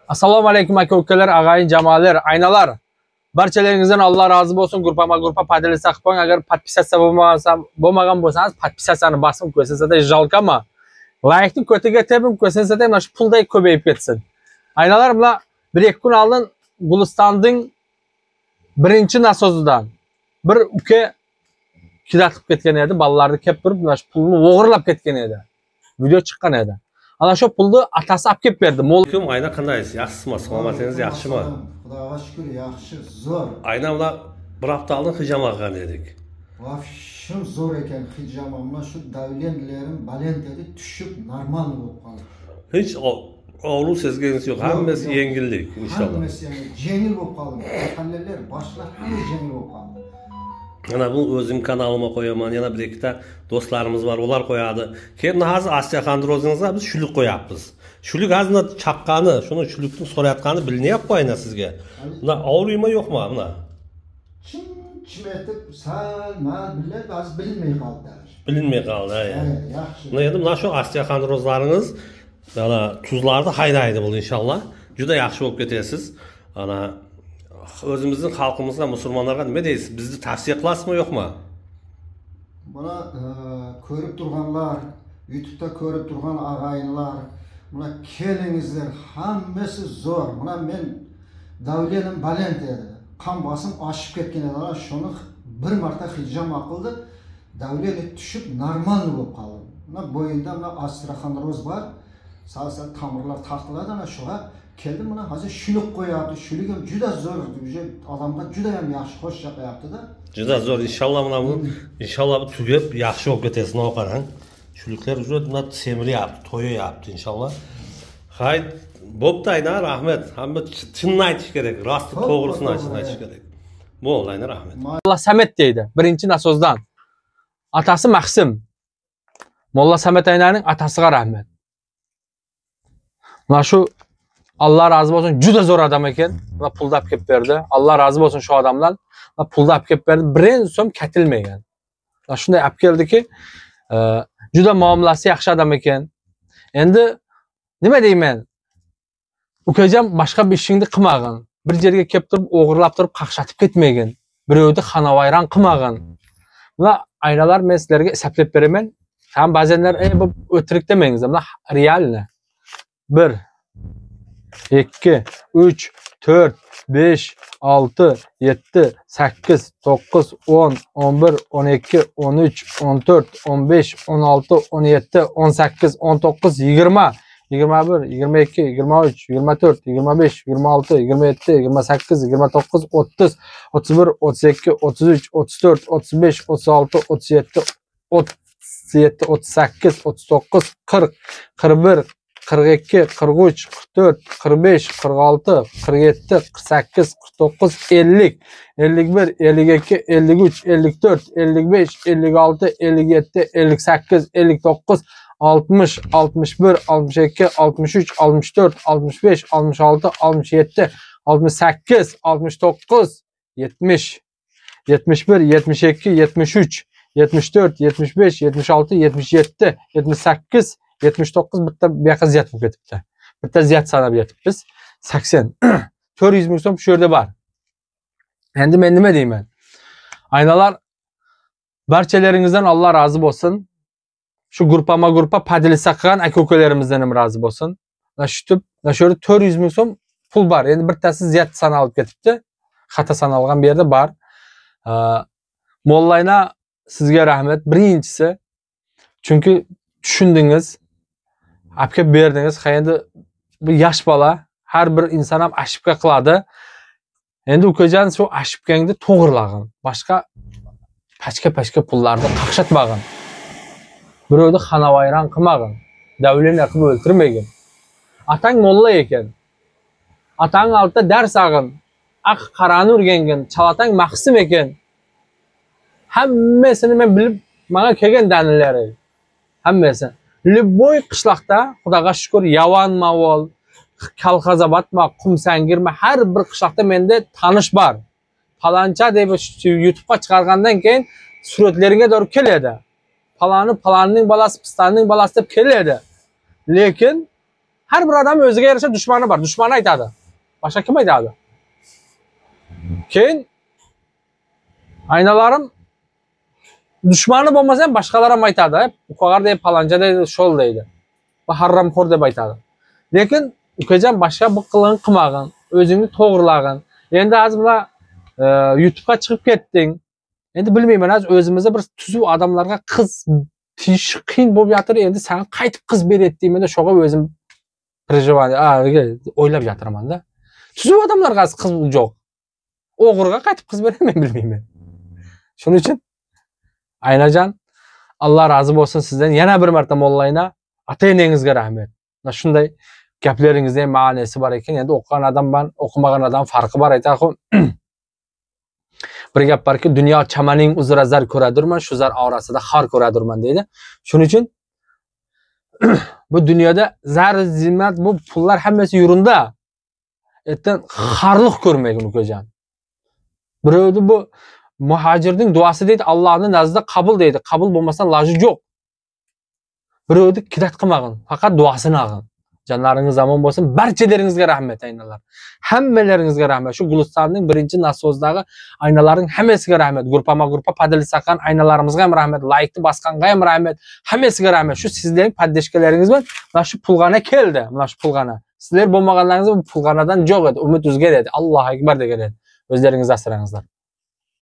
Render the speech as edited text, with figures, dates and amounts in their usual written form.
Assalomu alaykum aka-ukalar, ag'ayin, jamoalar, aynalar. Barchalaringizdan Alloh rozi bo'lsin. Gruppa podpisa qilib qo'ying. Agar podpisatsiya bo'lmagan bo'lsangiz, podpisatsiyani bosib qo'ysangiz-da jalkama. Like'ni ko'taga tepib qo'ysangiz-da mana shu pulday ko'payib ketsin. Aynalar bilan 1-2 kun oldin Gulistonning birinchi nasozidan bir uka kidatib ketgan edi. Bolalarni kelib turib, mana shu pulni o'g'irlab ketgan edi. Video chiqqan edi. Ana shu pulni atasi olib kelib berdi. Kim ayna qandaysiz? Yaxshisizmi? Salomatingiz yaxshimi? Xudoga shukr, yaxshi, zo'r. Ayna bilan bir hafta oldin hijom olgan edik. Vafshu zo'r ekan hijomim. Mana shu davlenlarim baland edi, tushib normal bo'lib qoldi. Hech og'riq sezganingiz yo'q. Hammasi yengillik inshaalloh. Hammasi yengil bo'lib qoldi. Mahallalar, boshlar hamma yengil bo'lib qoldi. Mana bu o'zim kanalimga qo'yaman. Yana bir ikkita do'stlarimiz bor, ular qo'yadi. Keyin hozir osteoxondrozingizga biz shuluk qo'yapmiz. Shuluk hozir chaqqani, shuni shulukni so'rayotgani bilinyapti ayna sizga. Buna og'riymi yo'qmi buna? Kim aytib, sal mal billar, ba'zi bilinmay qoldi. Bilinmay qoldi, Yaxshi. Buna endi mana shu osteoxondrozlaringiz mana tuzlarni haydaydi bu inshaalloh. Juda yaxshi bo'lib ketasiz. Ana o'zimizning xalqimizga, musulmonlarga nima deysiz? Bizni tavsiya qilasizmi yo'qmi? Buna ko'rib turganlar, YouTube'da ko'rib turgan ag'ayinlar, buna kelingizlar, hammasi zo'r. Buna men davletim baland edi. Qon bosim oshib ketgan edi. Shuni bir marta hijom qildi. Davleti tushib normal bo'lib qoldi. Buna bo'yinda buna osteoxondroz bor. Sal-sal tomirlar tortiladi, ana shuga keldim, mana hozir shuluk qo'yapti. Shuluk ham juda zo'r, odamga juda ham yaxshi xo'sh chaqyapti-da. Juda zo'r, inshaalloh mana bu inshaalloh tugab yaxshi bo'lib ketasiz, qarang. Shuluklar juda semiryapti, to'yayapti inshaalloh. Hay, bo'pti ayna, rahmat. Hamma chinni aytish kerak, rosti to'g'risini aytish kerak. Bo'ldi ayna, rahmat. Molla Samet deydi, birinchi nasozdan. Atasi Maxsim. Molla Samet aynaning atasiga rahmat. Mana shu Alloh rozi bo'lsin, juda zo'r odam ekan. Va pulni olib kelib berdi. Alloh rozi bo'lsin shu odamlar. Va pulni olib kelib berdi. Birin so'm ketilmagan. Va shunday olib keldiki, juda muomalasi yaxshi odam ekan. Endi nima deyman? Ukajon boshqa bir ishingni qilmag'in. Bir yerga kelib turib, o'g'irlab turib, qaqshatib ketmagin. Birovni xonavayron qilmag'in. Va aynalar men sizlarga hisoblab beraman. Ham ba'zanlar bu o'tirik demangiz, mana realni. 1 2 3 4 5 6 7 8 9 10 11 12 13 14 15 16 17 18 19 20 21 22 23 24 25 26 27 28 29 30 31 32 33 34 35 36 37 37 38 39 40 41 42, 43, 44, 45, 46, 47, 48, 49, 50, 51, 52, 53, 54, 55, 56, 57, 58, 59, 60, 61, 62, 63, 64, 65, 66, 67, 68, 69, 70, 71, 72, 73, 74, 75, 76, 77, 78, 79 bitta buyoqqa ziyat bo'lib ketibdi. Bitta ziyat sanab yetibmiz. 80. 400 ming so'm shu yerda bor. Endi men nima deyman? Aynalar barchalaringizdan Alloh rozi bo'lsin. Shu gruppa podpisa qilgan aka-ukalarimizdan ham rozi bo'lsin. Va shu yerda 400 ming so'm pul bor. Endi bittasi ziyat sanalib ketibdi. Xato sanalgan bu yerda bor. Mollayna sizga rahmat. Birinchisi, chunki tushundingiz, olib kelib berdingiz. Endi bu yosh bola, har bir inson ham ashibga qiladi. Endi ukajon shu ashibgangni to'g'rilag'in. Boshqa pachka pullarni qaqshatmag'in. Birovni xonavayron qilmag'in. Davlatni qilib o'ltirmagin. Atang molla ekan. Atang oldida dars olgin. Qarani o'rgangin. Chalatang Maxsim ekan. Hammasini men bilib, menga kelgan dalillari. Hammasi. Любой qishloqda, Xudoga shukr, Yavanmavol, Kalxazobodma, Qumsangirma, har bir qishloqda menda tanish bor. Palancha deb YouTube'ga chiqargandan keyin suratlaringga doğru keladi. Palanning balasi, pistanning balasi deb keladi. Lekin Her bir adam özüge yarışa düşmanı var. Düşmanı aytadı. Başka kim aytadı? Keyin aynalarım düşmanı bolmasa ham başkalara ham aytadi. Ukagar deydi, palanca deydi, şol deydi. Bu harramxo'r deb aytadi. Lekin ukajon boshqa bu qilgan qilmag'in, o'zingni to'g'rilag'in. Endi hozir bular YouTube'ga chiqib ketding. Endi bilmayman, hozir o'zimizda bir tuzuv odamlarga qiz tiyish qiyin bo'lib yotir. Endi sen qaytib qiz beradi deymanda, sho'ga o'zim o'ylab yotiramanda. Tuzuv odamlarga qiz yo'q. O'g'irga qaytib qiz beraman bilmayman. Shuning uchun Aynajon, Alloh rozi bo'lsin sizdan. Yana bir marta mollayna ata-enangizga rahmat. Shunday gaplaringizda ham ma'nosi bor ekan. Endi o'qigan adam bilan o'qimagan adam farqi bor aytadi. Bir gap borki, dunyo chamaning uzra zar ko'radurman, shu zar orasida xor ko'radurman deydi. Shuning uchun bu dunyoda zar zimmat bu pullar hammasi yurunda. Ertan xorliq ko'rmaygin ukajon. Birovni bu muhojirning duosi deydi, Allohning nazdida qabul deydi. Qabul bo'lmasa iloji yo'q. Birovni kidat qilmag'in, faqat duosini olg'in. Jonlaringiz zamon bo'lsin. Barchalaringizga rahmat aynalar. Hammalaringizga rahmat. Shu Gulistonning birinchi nasozdagi aynalarning hammasiga rahmat. Gruppa padilsagan aynalarimizga ham rahmat. Like'ni bosganga ham rahmat. Hammasiga rahmat. Shu sizlarning paddeshkalaringiz bilan mana shu pulg'ana keldi. Mana shu pulg'ana. Sizlar bo'lmaganlaringiz bu pulg'anadan yo'q edi. Umid o'zga edi. Allohu akbar degan edi. O'zlaringizni asrangizlar.